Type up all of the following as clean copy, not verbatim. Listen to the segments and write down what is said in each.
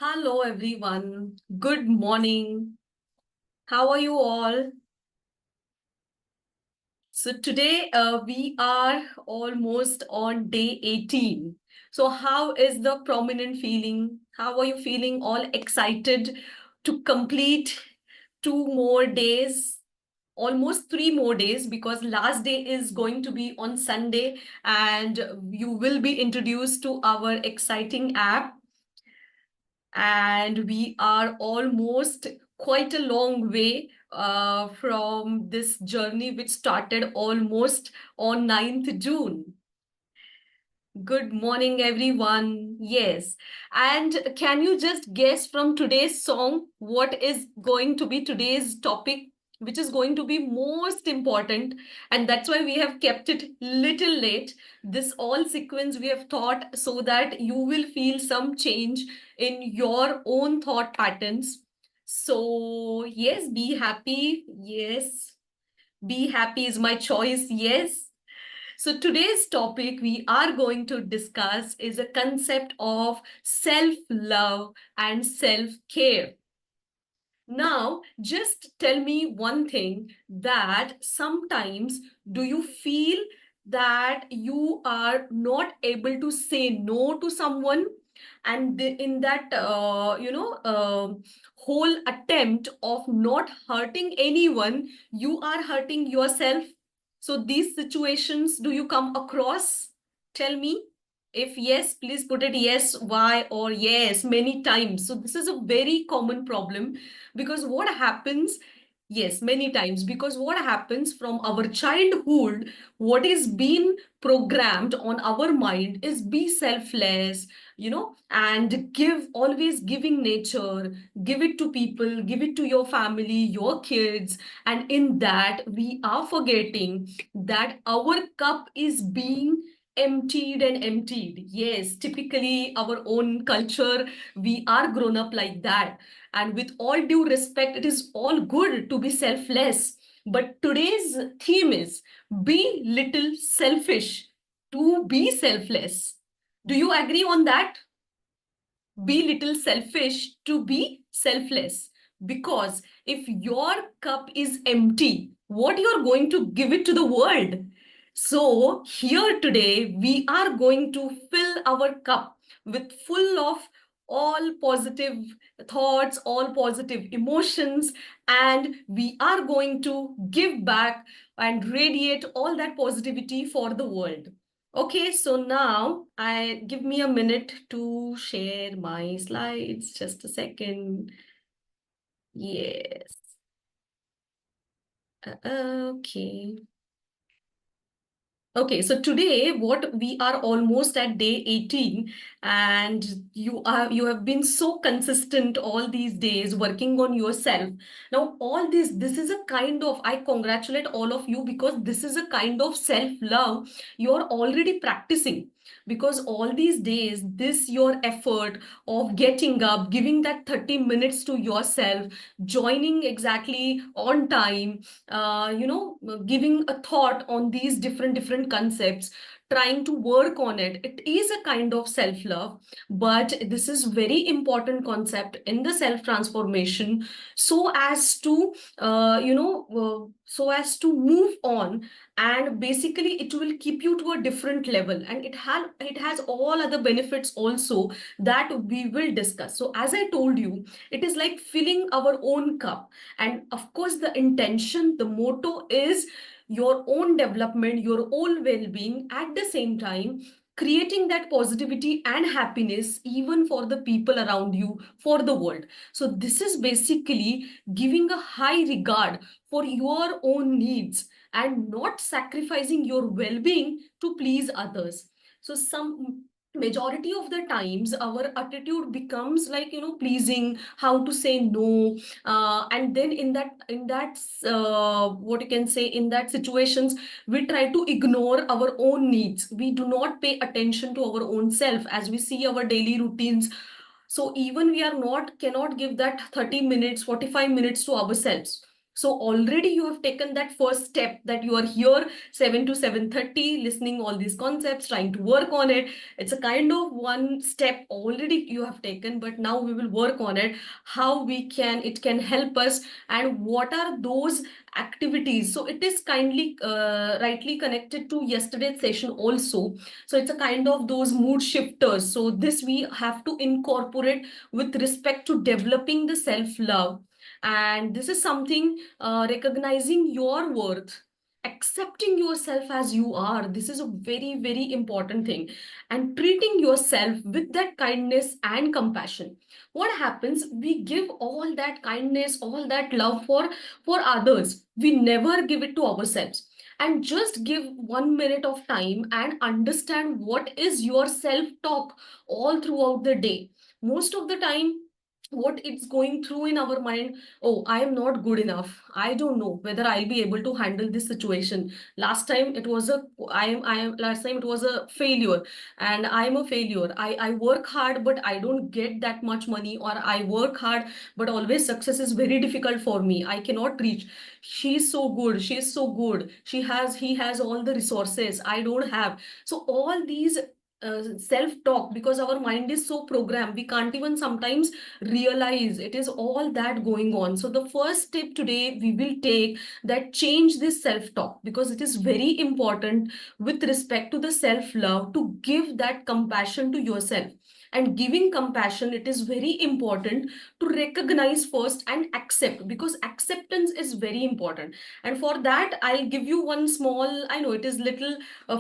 Hello, everyone. Good morning. How are you all? So, today we are almost on day 18. So, how is the prominent feeling? How are you feeling? All excited to complete 2 more days? Almost 3 more days because last day is going to be on Sunday and you will be introduced to our exciting app and we are almost quite a long way from this journey which started almost on 9th June. Good morning, everyone. Yes. And can you just guess from today's song what is going to be today's topic, which is going to be most important? And that's why we have kept it little late. This all sequence we have thought so that you will feel some change in your own thought patterns. So, yes, be happy. Yes. Be happy is my choice. Yes. So today's topic we are going to discuss is a concept of self-love and self-care. Now, just tell me one thing that sometimes do you feel that you are not able to say no to someone and in that whole attempt of not hurting anyone, you are hurting yourself. So these situations do you come across? Tell me. If yes, please put it yes, why, or yes, many times. So this is a very common problem because what happens, yes, many times, because what happens from our childhood, what is being programmed on our mind is be selfless, and give, always giving nature, give it to people, give it to your family, your kids. And in that, we are forgetting that our cup is being emptied and emptied. Yes, typically our own culture, we are grown up like that. And with all due respect, it is all good to be selfless. But today's theme is be little selfish to be selfless. Do you agree on that? Be little selfish to be selfless. Because if your cup is empty, what you're going to give it to the world? So here today, we are going to fill our cup with full of all positive thoughts, all positive emotions, and we are going to give back and radiate all that positivity for the world. Okay, so now I give me a minute to share my slides. Just a second. Yes. Okay. Okay, so today what we are almost at day 18 and you have been so consistent all these days working on yourself. Now all this is a kind of, I congratulate all of you because this is a kind of self-love you're already practicing, because all these days this your effort of getting up, giving that 30 minutes to yourself, joining exactly on time, giving a thought on these different concepts, trying to work on it, it is a kind of self love. But this is very important concept in the self transformation, so as to so as to move on, and basically it will keep you to a different level, and it has all other benefits also that we will discuss. So as I told you, it is like filling our own cup, and of course, the intention, the motto is your own development, your own well being, at the same time, creating that positivity and happiness even for the people around you, for the world. So, this is basically giving a high regard for your own needs and not sacrificing your well being to please others. So, some majority of the times our attitude becomes like, pleasing, how to say no, and then in that what you can say, in that situations, we try to ignore our own needs. We do not pay attention to our own self as we see our daily routines. So even we are not cannot give that 30 minutes, 45 minutes to ourselves. So already you have taken that first step, that you are here 7 to 7:30 listening all these concepts, trying to work on it. It's a kind of one step already you have taken, but now we will work on it, how it can help us, and what are those activities. So it is kindly rightly connected to yesterday's session also. So it's a kind of those mood shifters. So this we have to incorporate with respect to developing the self love. And this is something, recognizing your worth, accepting yourself as you are. This is a very, very important thing. And treating yourself with that kindness and compassion. What happens? We give all that kindness, all that love for others. We never give it to ourselves. And just give 1 minute of time and understand what is your self talk all throughout the day. Most of the time, what it's going through in our mind, oh, I am not good enough, I don't know whether I'll be able to handle this situation. Last time it was a I am last time it was a failure, and I'm a failure. I work hard but I don't get that much money, or I work hard but always success is very difficult for me, I cannot reach. She's so good, she's so good, he has all the resources, I don't have. So all these self talk, because our mind is so programmed, we can't even sometimes realize it is all that going on. So the first step today we will take, that change this self talk, because it is very important with respect to the self love, to give that compassion to yourself. And giving compassion, it is very important to recognize first and accept, because acceptance is very important. And for that I'll give you one small, I know it is little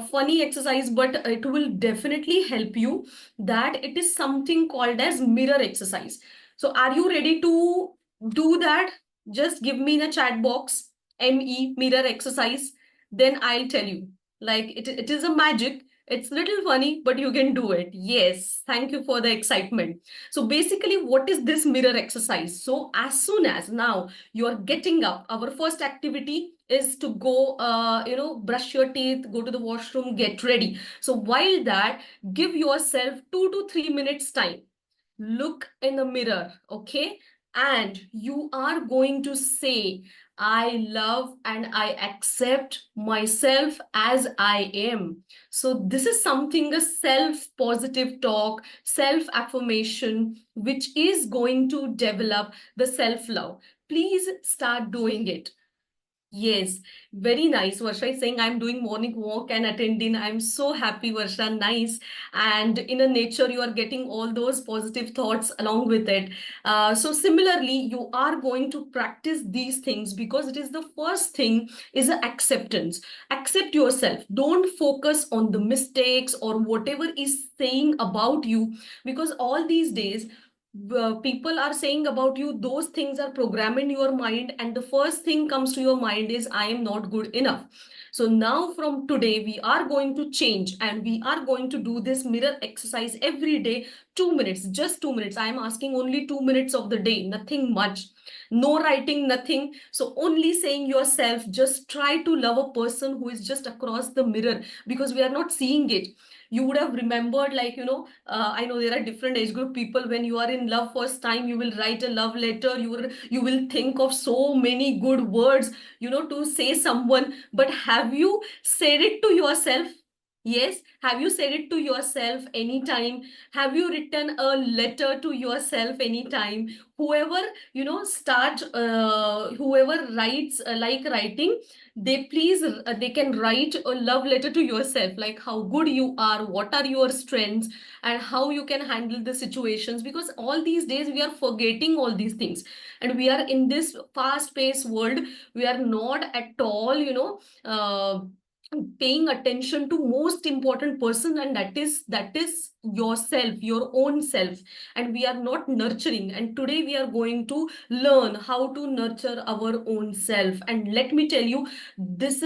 funny exercise, but it will definitely help you. That it is something called as mirror exercise. So are you ready to do that? Just give me in a chat box, ME, mirror exercise. Then I'll tell you. Like it is a magic. It's little funny, but you can do it. Yes. Thank you for the excitement. So basically, what is this mirror exercise? So as soon as now you are getting up, our first activity is to go, brush your teeth, go to the washroom, get ready. So while that, give yourself 2 to 3 minutes time, look in the mirror, okay? And you are going to say, I love and I accept myself as I am. So this is something, a self-positive talk, self-affirmation, which is going to develop the self-love. Please start doing it. Yes, very nice. Varsha is saying I'm doing morning walk and attending. I'm so happy, Varsha. Nice. And in a nature, you are getting all those positive thoughts along with it. So similarly, you are going to practice these things, because it is the first thing is acceptance. Accept yourself. Don't focus on the mistakes or whatever is saying about you, because all these days people are saying about you, those things are programmed in your mind, and the first thing comes to your mind is, I am not good enough. So now from today we are going to change, and we are going to do this mirror exercise every day. 2 minutes, just 2 minutes. I am asking only 2 minutes of the day, nothing much. No writing, nothing. So only saying yourself, just try to love a person who is just across the mirror, because we are not seeing it. You would have remembered, like, I know there are different age group people. When you are in love first time, you will write a love letter, you will think of so many good words, to say someone. But have you said it to yourself? Yes, have you said it to yourself anytime? Have you written a letter to yourself anytime? Whoever, whoever writes, like writing, they can write a love letter to yourself, like how good you are, what are your strengths, and how you can handle the situations. Because all these days we are forgetting all these things, and we are in this fast paced world. We are not at all, paying attention to most important person, and that is yourself, your own self. And we are not nurturing, and today we are going to learn how to nurture our own self. And let me tell you, this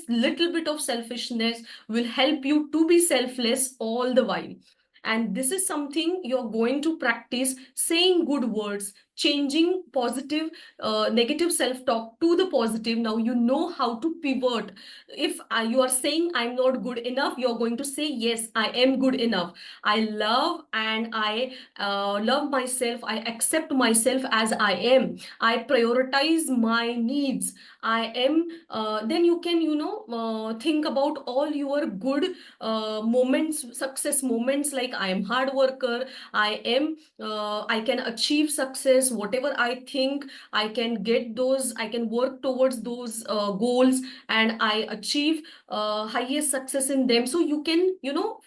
little bit of selfishness will help you to be selfless all the while. And this is something you're going to practice, saying good words, changing negative self-talk to the positive. Now you know how to pivot. If you are saying I'm not good enough, you're going to say, yes, I am good enough. I love and I love myself. I accept myself as I am. I prioritize my needs. I am, then you can, think about all your good moments, success moments, like I am hard worker, I can achieve success, whatever I think, I can get those, I can work towards those goals, and I achieve highest success in them. So you can,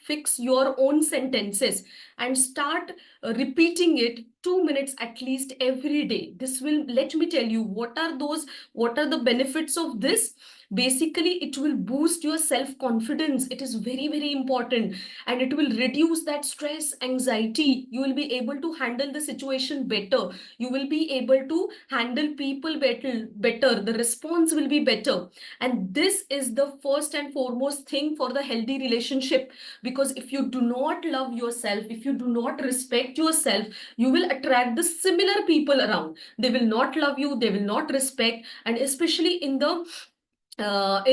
fix your own sentences and start repeating it 2 minutes at least every day. This will, let me tell you, what are the benefits of this. Basically, it will boost your self confidence. It is very, very important, and it will reduce that stress, anxiety. You will be able to handle the situation better. You will be able to handle people better. The response will be better. And this is the first and foremost thing for the healthy relationship. Because if you do not love yourself, if you do not respect yourself, you will attract the similar people around. They will not love you, they will not respect. And especially in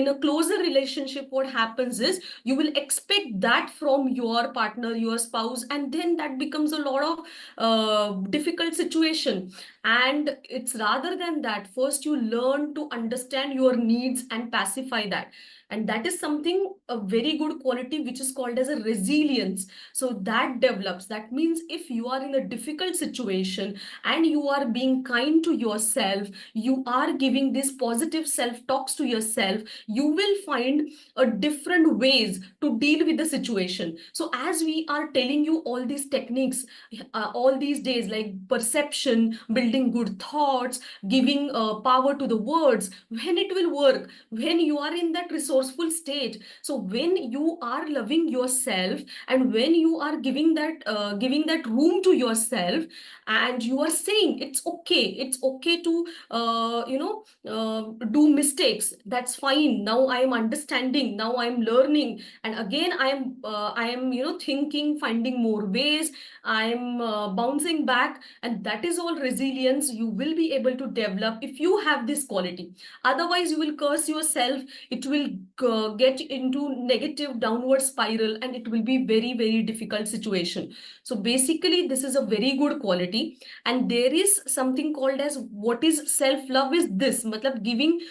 a closer relationship, what happens is you will expect that from your partner, your spouse, and then that becomes a lot of difficult situation. And it's rather than that, first you learn to understand your needs and pacify that. And that is something, a very good quality, which is called as a resilience. So that develops. That means if you are in a difficult situation and you are being kind to yourself, you are giving these positive self talks to yourself, you will find a different ways to deal with the situation. So as we are telling you all these techniques all these days, like perception, building good thoughts, giving power to the words, when it will work, when you are in that resourceful state. So when you are loving yourself, and when you are giving that room to yourself, and you are saying it's okay to do mistakes, that's fine. Now I am understanding, now I am learning, and again I am thinking, finding more ways, I am bouncing back. And that is all resilience you will be able to develop if you have this quality. Otherwise you will curse yourself, it will get into negative downward spiral, and it will be very, very difficult situation. So basically this is a very good quality. And there is something called as, what is self love, is this matlab giving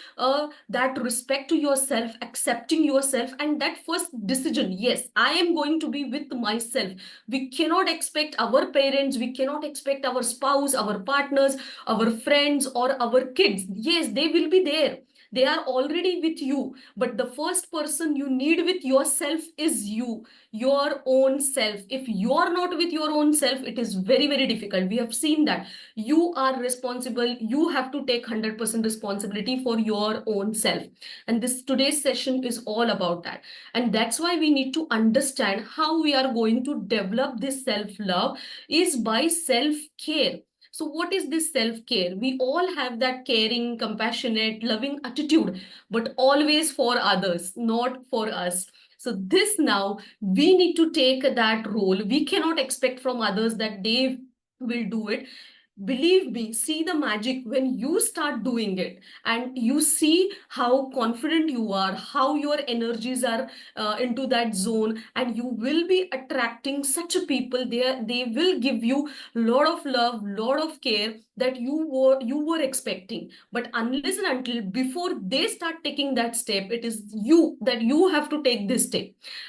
that respect to yourself, accepting yourself, and that first decision, yes, I am going to be with myself. We cannot expect our parents, we cannot expect our spouse, our partners, our friends, or our kids. Yes, they will be there, they are already with you, but the first person you need with yourself is you, your own self. If you are not with your own self, it is very, very difficult. We have seen that you are responsible, you have to take 100% responsibility for your own self. And this today's session is all about that. And that's why we need to understand how we are going to develop this self love is by self care. So what is this self-care? We all have that caring, compassionate, loving attitude, but always for others, not for us. So this now, we need to take that role. We cannot expect from others that they will do it. Believe me, see the magic when you start doing it, and you see how confident you are, how your energies are into that zone, and you will be attracting such a people. They will give you lot of love, lot of care that you were expecting. But unless and until before they start taking that step, it is you that you have to take this step.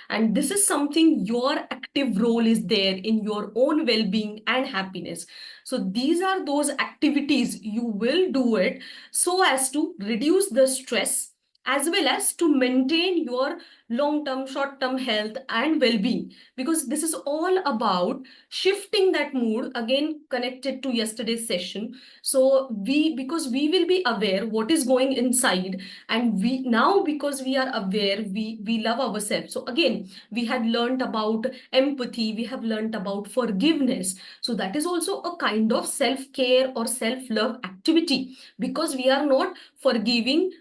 And this is something, your active role is there in your own well-being and happiness. So these are those activities you will do it so as to reduce the stress, as well as to maintain your long-term, short-term health and well-being. Because this is all about shifting that mood, again connected to yesterday's session. So because we will be aware what is going inside, and we now, because we are aware, we love ourselves. So again, we had learned about empathy, we have learned about forgiveness. So that is also a kind of self-care or self-love activity, because we are not forgiving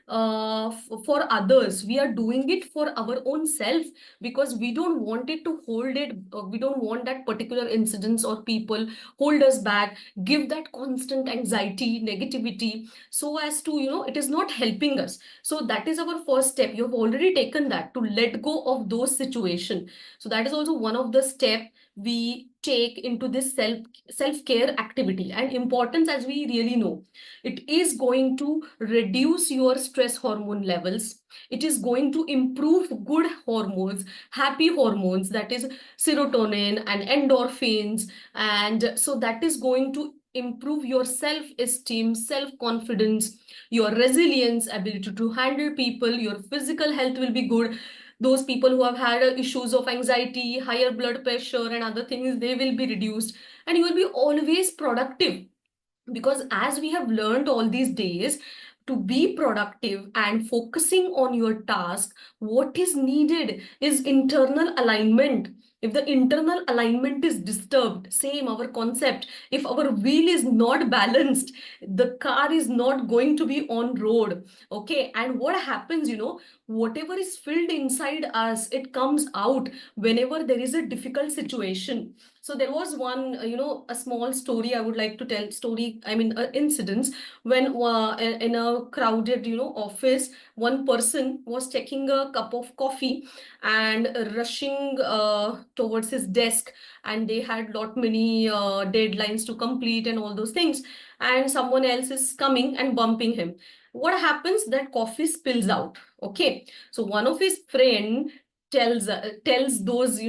for others. We are doing it for our own self, because we don't want it to hold it. We don't want that particular incidents or people hold us back, give that constant anxiety, negativity, so as to, it is not helping us. So that is our first step. You have already taken that, to let go of those situations. So that is also one of the step we take into this self-care activity. And importance, as we really know, it is going to reduce your stress hormone levels. It is going to improve good hormones, happy hormones, that is serotonin and endorphins. And so that is going to improve your self-esteem, self-confidence, your resilience, ability to handle people. Your physical health will be good. Those people who have had issues of anxiety, higher blood pressure, and other things, they will be reduced, and you will be always productive. Because as we have learned all these days, to be productive and focusing on your task, what is needed is internal alignment. If the internal alignment is disturbed, same our concept, if our wheel is not balanced, the car is not going to be on road. Okay, and what happens, whatever is filled inside us, it comes out whenever there is a difficult situation. So there was one, a small story I would like to tell. Story, I mean, incidents when in a crowded, office, one person was taking a cup of coffee and rushing towards his desk, and they had lot many deadlines to complete and all those things. And someone else is coming and bumping him. What happens? That coffee spills out. Okay, so one of his friend tells those,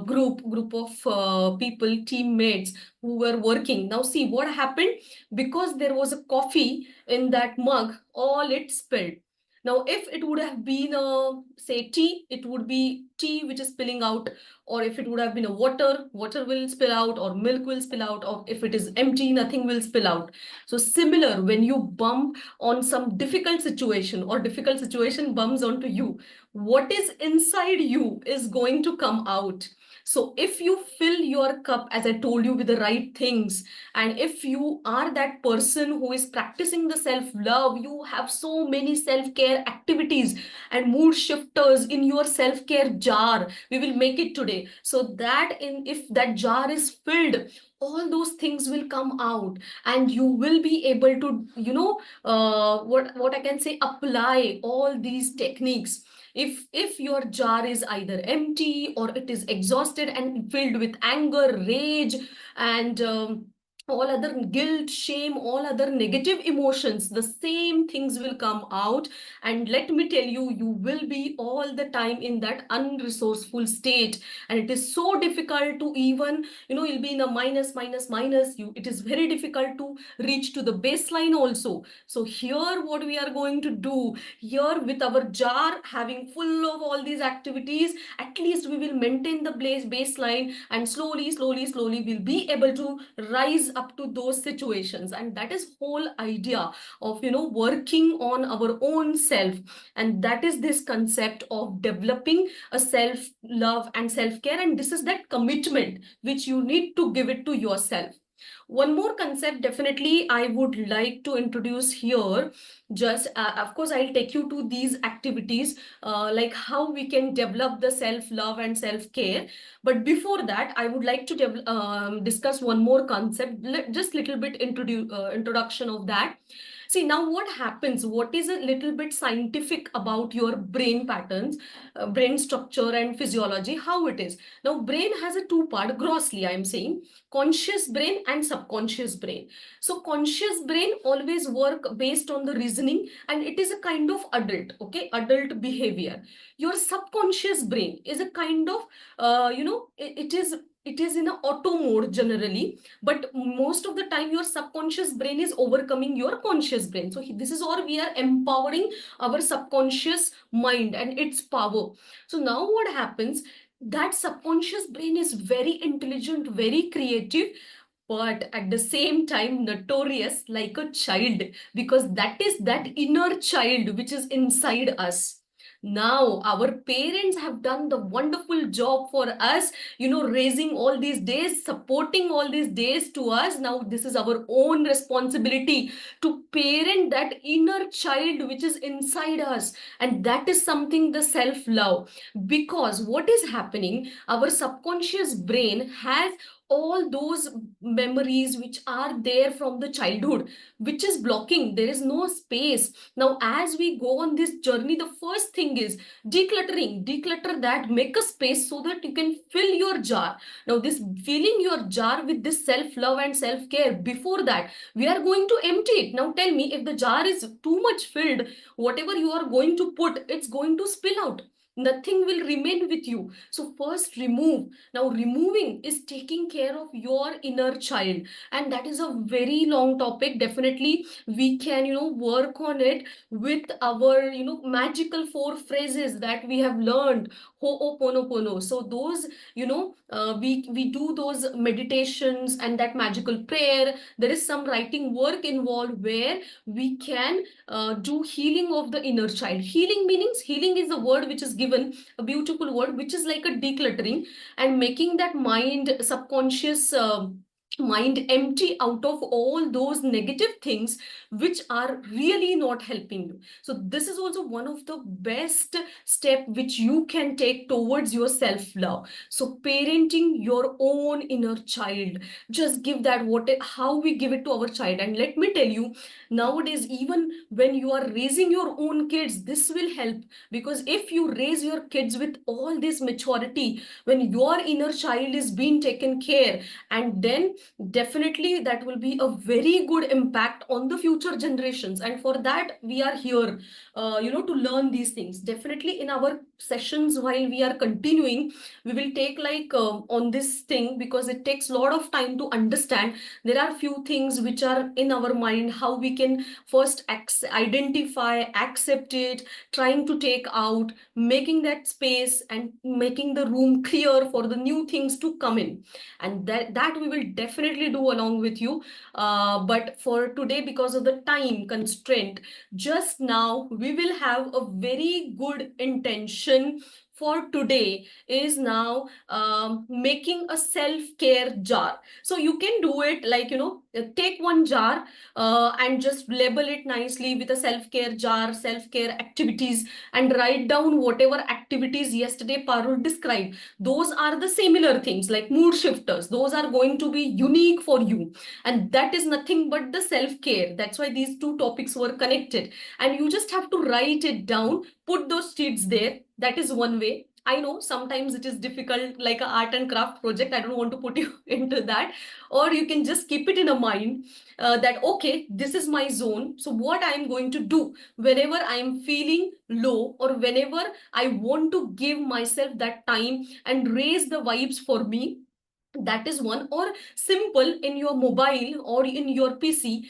group of people, teammates who were working. Now see what happened. Because there was a coffee in that mug, all it spilled. Now if it would have been say tea, it would be tea which is spilling out. Or if it would have been a water will spill out, or milk will spill out. Or if it is empty, nothing will spill out. So similar, when you bump on some difficult situation, or difficult situation bumps onto you, what is inside you is going to come out. So if you fill your cup, as I told you, with the right things, and if you are that person who is practicing the self-love, you have so many self-care activities and mood shifters in your self-care jar. We will make it today. So that if that jar is filled, all those things will come out, and you will be able to, what I can say, apply all these techniques. If your jar is either empty, or it is exhausted and filled with anger, rage, and all other guilt, shame, all other negative emotions, the same things will come out. And let me tell you, you will be all the time in that unresourceful state, and it is so difficult to even, you'll be in a minus, minus, minus. It is very difficult to reach to the baseline also. So here what we are going to do, here with our jar having full of all these activities, at least we will maintain the baseline, and slowly, slowly, slowly we'll be able to rise up to those situations. And that is whole idea of, working on our own self. And that is this concept of developing a self love and self care. And this is that commitment which you need to give it to yourself. One more concept definitely I would like to introduce here. Just, of course, I'll take you to these activities, like how we can develop the self-love and self-care. But before that, I would like to discuss one more concept, just little bit introduction of that. See, now what happens, what is a little bit scientific about your brain patterns, brain structure and physiology, how it is. Now, brain has a two-part, grossly, I'm saying, conscious brain and subconscious brain. So conscious brain always work based on the reasoning, and it is a kind of adult, okay, adult behavior. Your subconscious brain is a kind of, it is in a auto mode generally, but most of the time your subconscious brain is overcoming your conscious brain. So this is all, we are empowering our subconscious mind and its power. So now what happens, that subconscious brain is very intelligent, very creative, but at the same time notorious like a child, because that is that inner child which is inside us. Now our parents have done the wonderful job for us, raising all these days, supporting all these days to us. Now this is our own responsibility to parent that inner child which is inside us. And that is something, the self love. Because what is happening, our subconscious brain has all those memories which are there from the childhood, which is blocking. There is no space. Now as we go on this journey, the first thing is decluttering. Declutter that, make a space so that you can fill your jar. Now this filling your jar with this self love and self care, before that we are going to empty it. Now tell me, if the jar is too much filled, whatever you are going to put, it's going to spill out. Nothing will remain with you. So first remove. Now removing is taking care of your inner child, and that is a very long topic. Definitely we can work on it with our magical four phrases that we have learned. Ho'oponopono. So those, we do those meditations and that magical prayer. There is some writing work involved where we can do healing of the inner child. Healing meanings, healing is a word which is given, a beautiful word, which is like a decluttering and making that mind, subconscious mind empty out of all those negative things which are really not helping you. So this is also one of the best step which you can take towards your self love. So parenting your own inner child, just give that, how we give it to our child. And let me tell you, nowadays even when you are raising your own kids, this will help. Because if you raise your kids with all this maturity, when your inner child is being taken care, and then definitely that will be a very good impact on the future generations. And for that we are here, to learn these things. Definitely in our sessions, while we are continuing, we will take like on this thing, because it takes a lot of time to understand. There are few things which are in our mind, how we can first identify, accept it, trying to take out, making that space and making the room clear for the new things to come in. And that we will definitely do along with you. But for today, because of the time constraint, just now we will have a very good intention for today, is now making a self-care jar. So you can do it like, take one jar and just label it nicely with a self-care jar, self-care activities, and write down whatever activities yesterday Parul described. Those are the similar things like mood shifters. Those are going to be unique for you. And that is nothing but the self-care. That's why these two topics were connected. And you just have to write it down, put those sheets there. That is one way. I know sometimes it is difficult, like an art and craft project. I don't want to put you into that. Or you can just keep it in a mind that, okay, this is my zone. So what I'm going to do whenever I'm feeling low, or whenever I want to give myself that time and raise the vibes for me, that is one. Or simple, in your mobile or in your PC,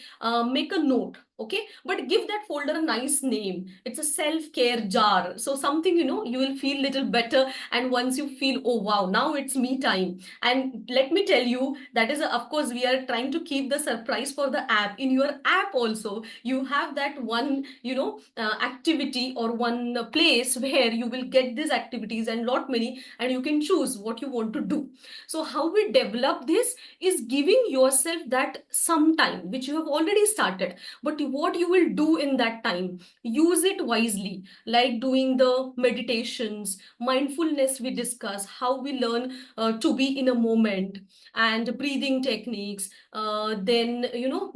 make a note, okay, but give that folder a nice name. It's a self-care jar, so something, you will feel little better. And once you feel, oh wow, now it's me time. And let me tell you, that is of course we are trying to keep the surprise for the app. In your app also you have that one, activity, or one place where you will get these activities and lot many, and you can choose what you want to do. So how we develop this is giving yourself that some time, which you have already started. But what you will do in that time, use it wisely, like doing the meditations, mindfulness we discuss, how we learn to be in a moment, and breathing techniques. Then,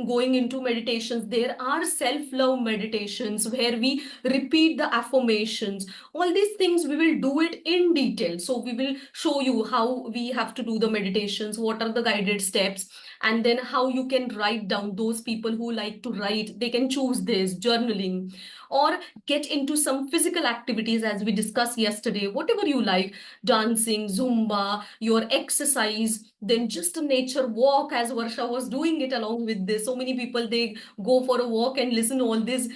going into meditations, there are self-love meditations where we repeat the affirmations. All these things we will do it in detail. So we will show you how we have to do the meditations, what are the guided steps, and then how you can write down. Those people who like to write, they can choose this journaling, or get into some physical activities as we discussed yesterday, whatever you like, dancing, zumba, your exercise, then just a nature walk, as Varsha was doing it along with this. So many people, they go for a walk and listen to all these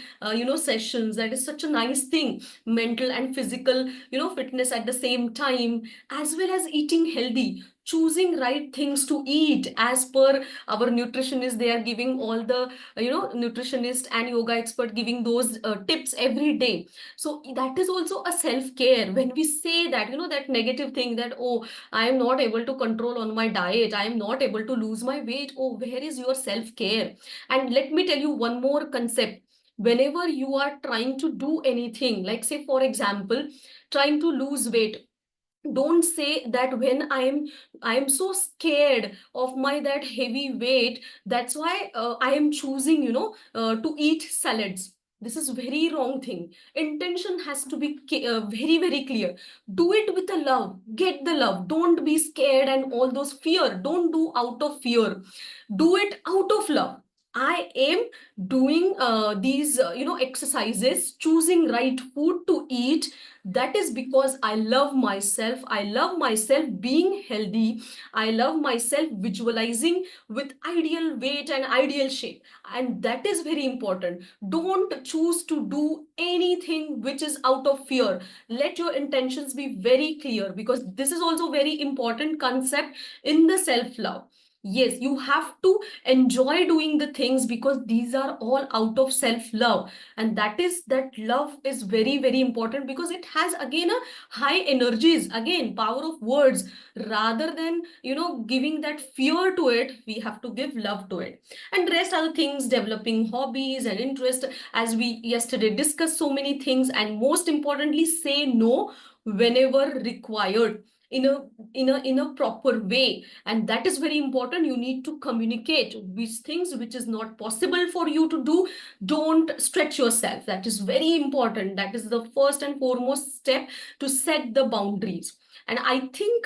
sessions. That is such a nice thing. Mental and physical fitness at the same time, as well as eating healthy. choosing right things to eat as per our nutritionist. They are giving all the, nutritionist and yoga expert giving those tips every day. So that is also a self-care. When we say that, that negative thing that, oh, I am not able to control on my diet, I am not able to lose my weight. Oh, where is your self-care? And let me tell you one more concept. Whenever you are trying to do anything, like say, for example, trying to lose weight, don't say that when I am so scared of my that heavy weight, that's why I am choosing, to eat salads. This is very wrong thing. Intention has to be very, very clear. Do it with a love, get the love, don't be scared and all those fear. Don't do out of fear, do it out of love. I am doing these exercises, choosing right food to eat. That is because I love myself. I love myself being healthy. I love myself visualizing with ideal weight and ideal shape. And that is very important. Don't choose to do anything which is out of fear. Let your intentions be very clear, because this is also very important concept in the self-love. Yes, you have to enjoy doing the things, because these are all out of self-love. And that love is very, very important, because it has again a high energies, again power of words. Rather than giving that fear to it, we have to give love to it. And rest are the things, developing hobbies and interest, as we yesterday discussed so many things. And most importantly, say no whenever required, in a proper way. And that is very important. You need to communicate which things which is not possible for you to do. Don't stretch yourself. That is very important. That is the first and foremost step, to set the boundaries. And I think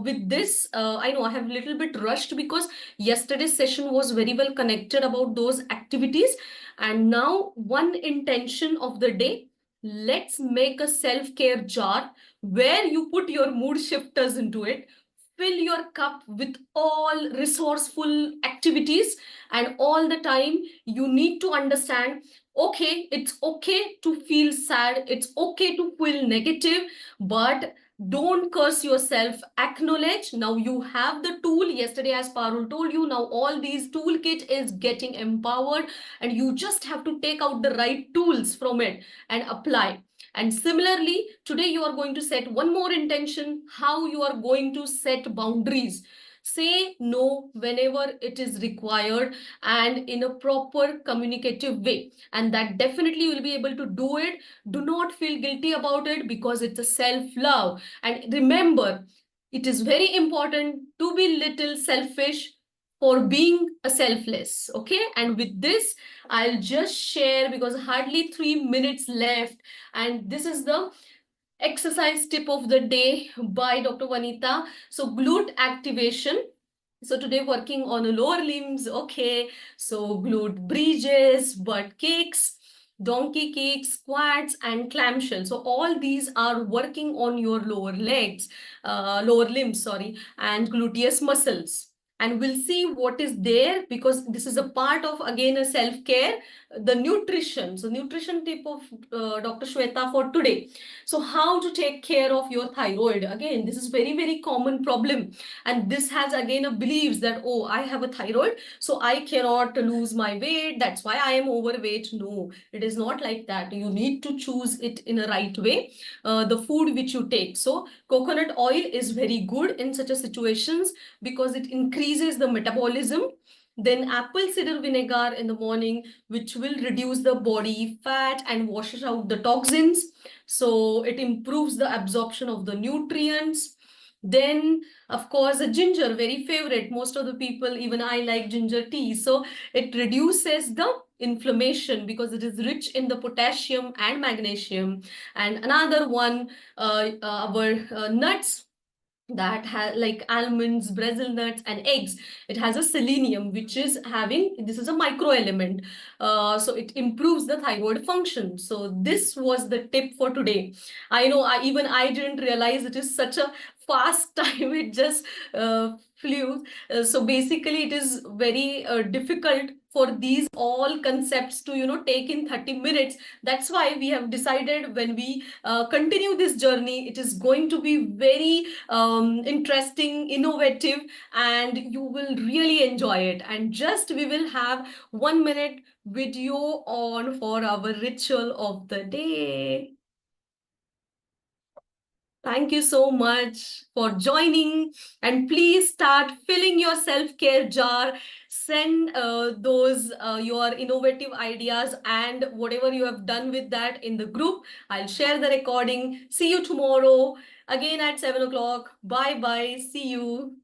with this, I know I have a little bit rushed, because yesterday's session was very well connected about those activities. And now, one intention of the day, let's make a self-care jar where you put your mood shifters into it. Fill your cup with all resourceful activities. And all the time, you need to understand, okay, it's okay to feel sad, it's okay to feel negative, but don't curse yourself. Acknowledge. Now you have the tool. Yesterday, as Parul told you, now all these toolkit is getting empowered, and you just have to take out the right tools from it and apply. And similarly, today you are going to set one more intention, how you are going to set boundaries. Say no whenever it is required, and in a proper communicative way. And that definitely you will be able to do it. Do not feel guilty about it, because it's a self-love. And remember, it is very important to be little selfish for being a selfless. Okay. And with this, I'll just share, because hardly 3 minutes left. And this is the exercise tip of the day by Dr. Vanita. So glute activation. So today working on the lower limbs. Okay. So glute bridges, butt kicks, donkey kicks, squats, and clamshell. So all these are working on your lower legs, lower limbs, sorry, and gluteus muscles. And we'll see what is there, because this is a part of, again, a self-care, the nutrition. So nutrition tip of Dr. Shweta for today. So how to take care of your thyroid. Again, this is very, very common problem. And this has again a beliefs that, oh, I have a thyroid, so I cannot lose my weight. That's why I am overweight. No, it is not like that. You need to choose it in a right way, the food which you take. So coconut oil is very good in such a situations, because it increases the metabolism. Then apple cider vinegar in the morning, which will reduce the body fat and washes out the toxins. So it improves the absorption of the nutrients. Then, of course, a ginger, very favorite. Most of the people, even I like ginger tea. So it reduces the inflammation, because it is rich in the potassium and magnesium. And another one, our nuts, that has like almonds, Brazil nuts, and eggs. It has a selenium, which is having, this is a micro element. So it improves the thyroid function. So this was the tip for today. I know even I didn't realize it is such a fast time. It just flew. So basically it is very difficult for these all concepts to, take in 30 minutes. That's why we have decided when we continue this journey, it is going to be very interesting, innovative, and you will really enjoy it. And just we will have 1 minute video on for our ritual of the day. Thank you so much for joining. And please start filling your self-care jar. Send those your innovative ideas and whatever you have done with that in the group. I'll share the recording. See you tomorrow again at 7 o'clock. Bye bye. See you.